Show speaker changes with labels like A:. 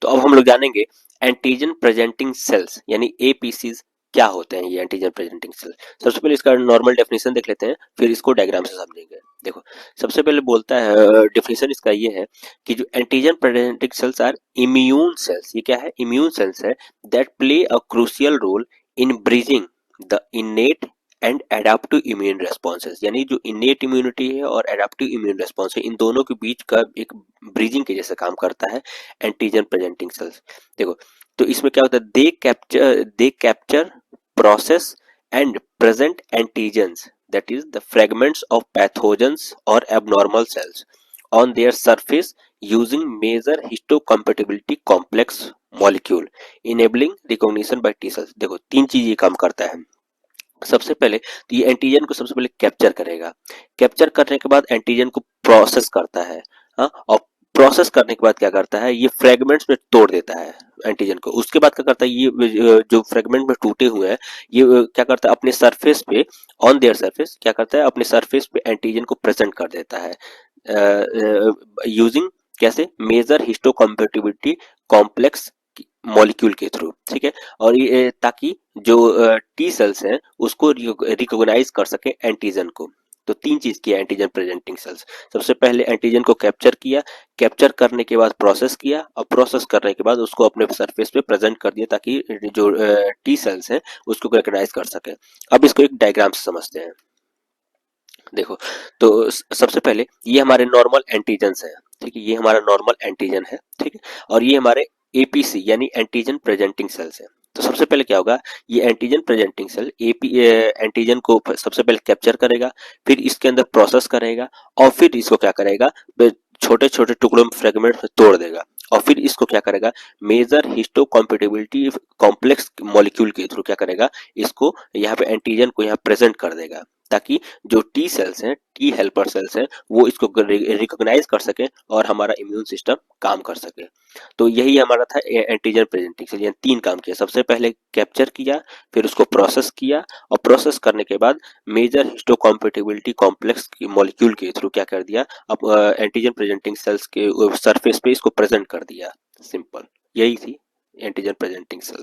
A: तो अब हम लोग जानेंगे एंटीजन प्रेजेंटिंग सेल्स यानी एपीसीज क्या होते हैं। ये एंटीजन प्रेजेंटिंग सेल, सबसे पहले इसका नॉर्मल डेफिनेशन देख लेते हैं, फिर इसको डायग्राम से समझेंगे। देखो, सबसे पहले बोलता है, डेफिनेशन इसका ये है कि जो antigen presenting cells are immune cells, ये क्या है, इम्यून सेल्स है, that play a crucial role in bridging the innate and adaptive immune responses, यानी जो इनेट इम्यूनिटी है और एडाप्टिव इम्यून रेस्पॉन्स है, इन दोनों के बीच का एक ब्रिजिंग के जैसे काम करता है एंटीजन प्रेजेंटिंग सेल्स। देखो, तो इसमें क्या होता है, they capture process and present antigens, that is the fragments of pathogens और abnormal cells on their surface using major histocompatibility complex molecule enabling recognition by T cells. देखो, तीन चीज ये काम करता है। सबसे पहले तो ये एंटीजन को सबसे पहले कैप्चर करेगा, कैप्चर करने के बाद एंटीजन को प्रोसेस करता है, हाँ, और प्रोसेस करने के बाद क्या करता है, ये फ्रेगमेंट्स में तोड़ देता है एंटीजन को। उसके बाद क्या करता है, ये जो फ्रेगमेंट में टूटे हुए हैं, ये क्या करता है, अपने सरफेस पे, ऑन देयर सरफेस क्या करता है, अपने सरफेस पे एंटीजन को प्रेजेंट कर देता है यूजिंग, कैसे, मेजर हिस्टोकम्पेटिबिलिटी कॉम्प्लेक्स मॉलिक्यूल के थ्रू, ठीक है। और ये ताकि जो टी सेल्स हैं उसको रिकॉग्नाइज कर सके एंटीजन को। तो तीन चीज किया एंटीजन प्रेजेंटिंग सेल्स, सबसे पहले एंटीजन को कैप्चर किया, कैप्चर करने के बाद प्रोसेस किया, और प्रोसेस करने के बाद उसको अपने सरफेस पे प्रेजेंट कर दिया ताकि जो टी सेल्स हैं उसको रिकॉग्नाइज कर सके। अब इसको एक डायग्राम से समझते हैं। देखो, तो सबसे पहले ये हमारे नॉर्मल एंटीजन्स हैं, ठीक है, ये हमारा नॉर्मल एंटीजन है, ठीक है, और ये हमारे एपीसी यानी एंटीजन प्रेजेंटिंग सेल्स हैं। तो सबसे पहले क्या होगा, ये एंटीजन प्रेजेंटिंग सेल एंटीजन को सबसे पहले कैप्चर करेगा, फिर इसके अंदर प्रोसेस करेगा, और फिर इसको क्या करेगा, छोटे छोटे टुकड़ों में फ्रेगमेंट में तोड़ देगा, और फिर इसको क्या करेगा, मेजर हिस्टोकम्पेटिबिलिटी कॉम्प्लेक्स मॉलिक्यूल के थ्रू क्या करेगा, इसको यहाँ पे एंटीजन को यहाँ प्रेजेंट कर देगा ताकि जो टी सेल्स हैं, टी हेल्पर सेल्स हैं, वो इसको रिकॉग्नाइज कर सके और हमारा इम्यून सिस्टम काम कर सके। तो यही हमारा था एंटीजन प्रेजेंटिंग सेल, यानी तीन काम किया, सबसे पहले कैप्चर किया, फिर उसको प्रोसेस किया, और प्रोसेस करने के बाद मेजर हिस्टोकम्पेटिबिलिटी कॉम्प्लेक्स मॉलिक्यूल के थ्रू क्या कर दिया, अब एंटीजन प्रेजेंटिंग सेल्स के सरफेस पे इसको प्रेजेंट कर दिया। सिंपल, यही थी एंटीजन प्रेजेंटिंग सेल।